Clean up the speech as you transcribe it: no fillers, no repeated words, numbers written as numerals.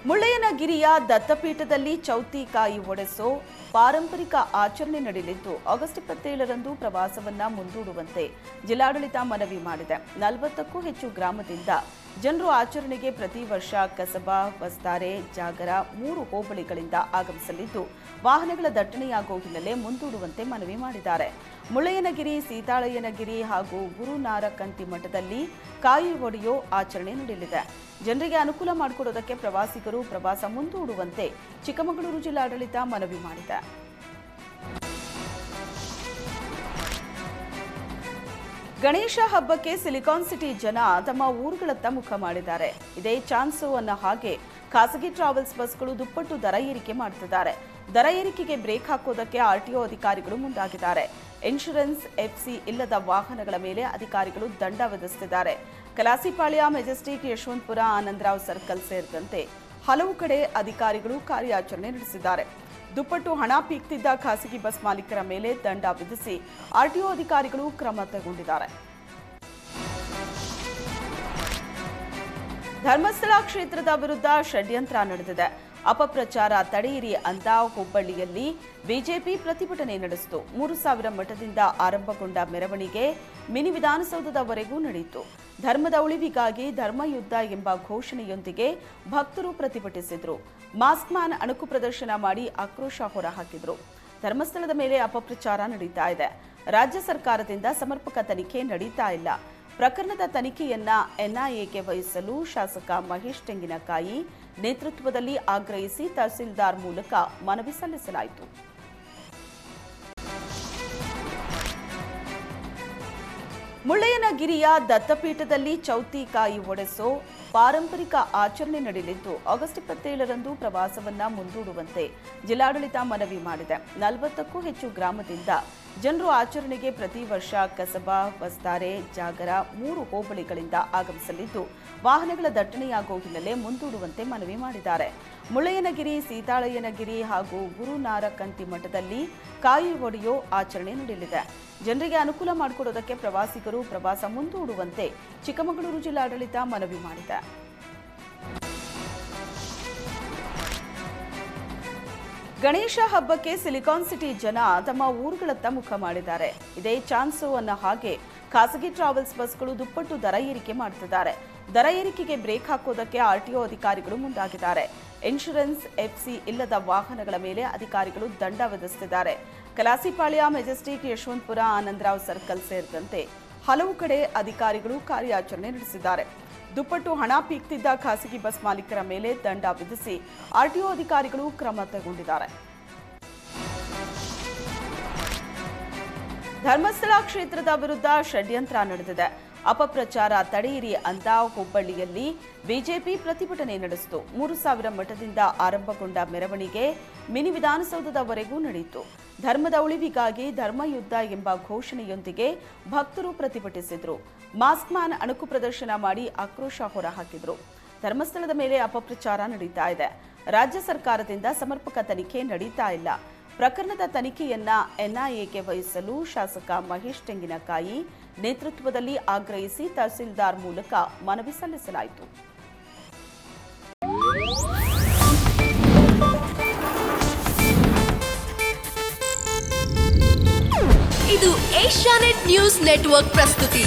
ಮುಳ್ಳಯ್ಯನಗಿರಿಯ ದತ್ತಪೀಠದಲ್ಲಿ ಚೌತಿಕಾಯಿ ಒಡೆಸೋ ಪಾರಂಪರಿಕ ಆಚರಣೆ ನಡೆಯಲಿದ್ದು ಆಗಸ್ಟ್ 27ರಂದು ಪ್ರವಾಸವನ್ನ ಮುಂದೂಡುವಂತೆ ಜಿಲ್ಲಾಡಳಿತ ಮನವಿ ಮಾಡಿದೆ. 40ಕ್ಕೂ ಹೆಚ್ಚು ಗ್ರಾಮದಿಂದ ಜನರು ಆಚರಣೆಗೆ ಪ್ರತಿ ವರ್ಷ ಕಸಬಾ, ವಸ್ತಾರೆ, ಜಾಗರ 3 ಹೋಬಳಿಗಳಿಂದ ಆಗಮಿಸಲಿದ್ದು ವಾಹನಗಳ ದಟ್ಟಣೆಯಾಗುವ ಹಿನ್ನೆಲೆ ಮುಂದೂಡುವಂತೆ ಮನವಿ ಮಾಡಿದ್ದಾರೆ. ಮುಳ್ಳಯ್ಯನಗಿರಿ, ಸೀತಾಳಯ್ಯನಗಿರಿ ಹಾಗೂ ಗುರುನಾರಕಂತಿ ಮಠದಲ್ಲಿ ಕಾಯಿ ಒಡೆಯೋ ಆಚರಣೆ ನಡೆಯಲಿದೆ. ಜನರಿಗೆ ಅನುಕೂಲ ಮಾಡಿಕೊಡೋದಕ್ಕೆ ಪ್ರವಾಸಿಗರು ಪ್ರವಾಸ ಮುಂದೂಡುವಂತೆ ಚಿಕ್ಕಮಗಳೂರು ಜಿಲ್ಲಾಡಳಿತ ಮನವಿ ಮಾಡಿದೆ. ಗಣೇಶ ಹಬ್ಬಕ್ಕೆ ಸಿಲಿಕಾನ್ ಸಿಟಿ ಜನ ತಮ್ಮ ಊರುಗಳತ್ತ ಮುಖ ಮಾಡಿದ್ದಾರೆ. ಇದೇ ಚಾನ್ಸು ಅನ್ನೋ ಹಾಗೆ ಖಾಸಗಿ ಟ್ರಾವೆಲ್ಸ್ ಬಸ್ಗಳು ದುಪ್ಪಟ್ಟು ದರ ಏರಿಕೆ ಮಾಡುತ್ತಿದ್ದಾರೆ. ದರ ಏರಿಕೆಗೆ ಬ್ರೇಕ್ ಹಾಕೋದಕ್ಕೆ ಆರ್ಟಿಒ ಅಧಿಕಾರಿಗಳು ಮುಂದಾಗಿದ್ದಾರೆ. ಇನ್ಶೂರೆನ್ಸ್, ಎಫ್ಸಿ ಇಲ್ಲದ ವಾಹನಗಳ ಮೇಲೆ ಅಧಿಕಾರಿಗಳು ದಂಡ ವಿಧಿಸುತ್ತಿದ್ದಾರೆ. ಕಲಾಸಿಪಾಳ್ಯ, ಮೆಜೆಸ್ಟಿಕ್, ಯಶವಂತಪುರ, ಆನಂದರಾವ್ ಸರ್ಕಲ್ ಸೇರಿದಂತೆ ಹಲವು ಕಡೆ ಅಧಿಕಾರಿಗಳು ಕಾರ್ಯಾಚರಣೆ ನಡೆಸಿದ್ದಾರೆ. ದುಪ್ಪಟ್ಟು ಹಣ ಪೀಕ್ತಿದ್ದ ಖಾಸಗಿ ಬಸ್ ಮಾಲೀಕರ ಮೇಲೆ ದಂಡ ವಿಧಿಸಿ ಆರ್ಟಿಒ ಅಧಿಕಾರಿಗಳು ಕ್ರಮ ಕೈಗೊಂಡಿದ್ದಾರೆ. ಧರ್ಮಸ್ಥಳ ಕ್ಷೇತ್ರದ ವಿರುದ್ಧ ಷಡ್ಯಂತ್ರ ನಡೆದಿದೆ. ಅಪಪ್ರಚಾರ ತಡೆಯಿರಿ ಅಂತ ಹುಬ್ಬಳ್ಳಿಯಲ್ಲಿ ಬಿಜೆಪಿ ಪ್ರತಿಭಟನೆ ನಡೆಸಿತು. 3000 ಮಠದಿಂದ ಆರಂಭಗೊಂಡ ಮೆರವಣಿಗೆ ಮಿನಿ ವಿಧಾನಸೌಧದವರೆಗೂ ನಡೆಯಿತು. ಧರ್ಮದ ಉಳಿವಿಗಾಗಿ ಧರ್ಮಯುದ್ಧ ಎಂಬ ಘೋಷಣೆಯೊಂದಿಗೆ ಭಕ್ತರು ಪ್ರತಿಭಟಿಸಿದರು. ಮಾಸ್ಕ್ ಮ್ಯಾನ್ ಅಣುಕು ಪ್ರದರ್ಶನ ಮಾಡಿ ಆಕ್ರೋಶ ಹೊರಹಾಕಿದರು. ಧರ್ಮಸ್ಥಳದ ಮೇಲೆ ಅಪಪ್ರಚಾರ ನಡೀತಾ ಇದೆ. ರಾಜ್ಯ ಸರ್ಕಾರದಿಂದ ಸಮರ್ಪಕ ತನಿಖೆ ನಡೀತಾ ಇಲ್ಲ. ಪ್ರಕರಣದ ತನಿಖೆಯನ್ನ ಎನ್ಐಎಗೆ ವಹಿಸಲು ಶಾಸಕ ಮಹೇಶ್ ತೆಂಗಿನಕಾಯಿ ನೇತೃತ್ವದಲ್ಲಿ ಆಗ್ರಹಿಸಿ ತಹಸೀಲ್ದಾರ್ ಮೂಲಕ ಮನವಿ ಸಲ್ಲಿಸಲಾಯಿತು. ಮುಳ್ಳಯ್ಯನಗಿರಿಯ ದತ್ತಪೀಠದಲ್ಲಿ ಚೌತಿಕಾಯಿ ಒಡೆಸೋ ಪಾರಂಪರಿಕ ಆಚರಣೆ ನಡೆಯಲಿದ್ದು ಆಗಸ್ಟ್ 27ರಂದು ಪ್ರವಾಸವನ್ನ ಮುಂದೂಡುವಂತೆ ಜಿಲ್ಲಾಡಳಿತ ಮನವಿ ಮಾಡಿದೆ. 40ಕ್ಕೂ ಹೆಚ್ಚು ಗ್ರಾಮದಿಂದ ಜನರು ಆಚರಣೆಗೆ ಪ್ರತಿ ವರ್ಷ ಕಸಬಾ, ವಸ್ತಾರೆ, ಜಾಗರ 3 ಹೋಬಳಿಗಳಿಂದ ಆಗಮಿಸಲಿದ್ದು ವಾಹನಗಳ ದಟ್ಟಣೆಯಾಗುವ ಹಿನ್ನೆಲೆ ಮುಂದೂಡುವಂತೆ ಮನವಿ ಮಾಡಿದ್ದಾರೆ. ಮುಳ್ಳಯ್ಯನಗಿರಿ, ಸೀತಾಳಯ್ಯನಗಿರಿ ಹಾಗೂ ಗುರುನಾರಕಂತಿ ಮಠದಲ್ಲಿ ಕಾಯಿ ಒಡೆಯೋ ಆಚರಣೆ ನಡೆಯಲಿದೆ. ಜನರಿಗೆ ಅನುಕೂಲ ಮಾಡಿಕೊಡೋದಕ್ಕೆ ಪ್ರವಾಸಿಗರು ಪ್ರವಾಸ ಮುಂದೂಡುವಂತೆ ಚಿಕ್ಕಮಗಳೂರು ಜಿಲ್ಲಾಡಳಿತ ಮನವಿ ಮಾಡಿದೆ. ಗಣೇಶ ಹಬ್ಬಕ್ಕೆ ಸಿಲಿಕಾನ್ ಸಿಟಿ ಜನ ತಮ್ಮ ಊರುಗಳತ್ತ ಮುಖ ಮಾಡಿದ್ದಾರೆ. ಇದೇ ಚಾನ್ಸು ಅನ್ನೋ ಹಾಗೆ ಖಾಸಗಿ ಟ್ರಾವೆಲ್ಸ್ ಬಸ್ಗಳು ದುಪ್ಪಟ್ಟು ದರ ಏರಿಕೆ ಮಾಡುತ್ತಿದ್ದಾರೆ. ದರ ಏರಿಕೆಗೆ ಬ್ರೇಕ್ ಹಾಕೋದಕ್ಕೆ ಆರ್ಟಿಒ ಅಧಿಕಾರಿಗಳು ಮುಂದಾಗಿದ್ದಾರೆ. ಇನ್ಶೂರೆನ್ಸ್, ಎಫ್ಸಿ ಇಲ್ಲದ ವಾಹನಗಳ ಮೇಲೆ ಅಧಿಕಾರಿಗಳು ದಂಡ ವಿಧಿಸುತ್ತಿದ್ದಾರೆ. ಕಲಾಸಿಪಾಳ್ಯ, ಮೆಜೆಸ್ಟಿಕ್, ಯಶವಂತಪುರ, ಆನಂದರಾವ್ ಸರ್ಕಲ್ ಸೇರಿದಂತೆ ಹಲವು ಕಡೆ ಅಧಿಕಾರಿಗಳು ಕಾರ್ಯಾಚರಣೆ ನಡೆಸಿದ್ದಾರೆ. ದುಪ್ಪಟ್ಟು ಹಣ ಪೀಕ್ತಿದ್ದ ಖಾಸಗಿ ಬಸ್ ಮಾಲೀಕರ ಮೇಲೆ ದಂಡ ವಿಧಿಸಿ ಆರ್ಟಿಒ ಅಧಿಕಾರಿಗಳು ಕ್ರಮ ಕೈಗೊಂಡಿದ್ದಾರೆ. ಧರ್ಮಸ್ಥಳ ಕ್ಷೇತ್ರದ ವಿರುದ್ಧ ಷಡ್ಯಂತ್ರ ನಡೆದಿದೆ. ಅಪಪ್ರಚಾರ ತಡೆಯಿರಿ ಅಂತ ಹುಬ್ಬಳ್ಳಿಯಲ್ಲಿ ಬಿಜೆಪಿ ಪ್ರತಿಭಟನೆ ನಡೆಸಿತು. 3000 ಮಠದಿಂದ ಆರಂಭಗೊಂಡ ಮೆರವಣಿಗೆ ಮಿನಿ ವಿಧಾನಸೌಧದವರೆಗೂ ನಡೆಯಿತು. ಧರ್ಮದ ಉಳಿವಿಗಾಗಿ ಧರ್ಮಯುದ್ಧ ಎಂಬ ಘೋಷಣೆಯೊಂದಿಗೆ ಭಕ್ತರು ಪ್ರತಿಭಟಿಸಿದರು. ಮಾಸ್ಕ್ ಮ್ಯಾನ್ ಅಣುಕು ಪ್ರದರ್ಶನ ಮಾಡಿ ಆಕ್ರೋಶ ಹೊರಹಾಕಿದರು. ಧರ್ಮಸ್ಥಳದ ಮೇಲೆ ಅಪಪ್ರಚಾರ ನಡೀತಾ ಇದೆ. ರಾಜ್ಯ ಸರ್ಕಾರದಿಂದ ಸಮರ್ಪಕ ತನಿಖೆ ನಡೀತಾ ಇಲ್ಲ. ಪ್ರಕರಣದ ತನಿಖೆಯನ್ನ ಎನ್ಐಎಗೆ ವಹಿಸಲು ಶಾಸಕ ಮಹೇಶ್ ತೆಂಗಿನಕಾಯಿ ನೇತೃತ್ವದಲ್ಲಿ ಆಗ್ರಹಿಸಿ ತಹಸೀಲ್ದಾರ್ ಮೂಲಕ ಮನವಿ ಸಲ್ಲಿಸಲಾಯಿತು. ಇದು ಏಷ್ಯಾನೆಟ್ ನ್ಯೂಸ್ ನೆಟ್ವರ್ಕ್ ಪ್ರಸ್ತುತಿ.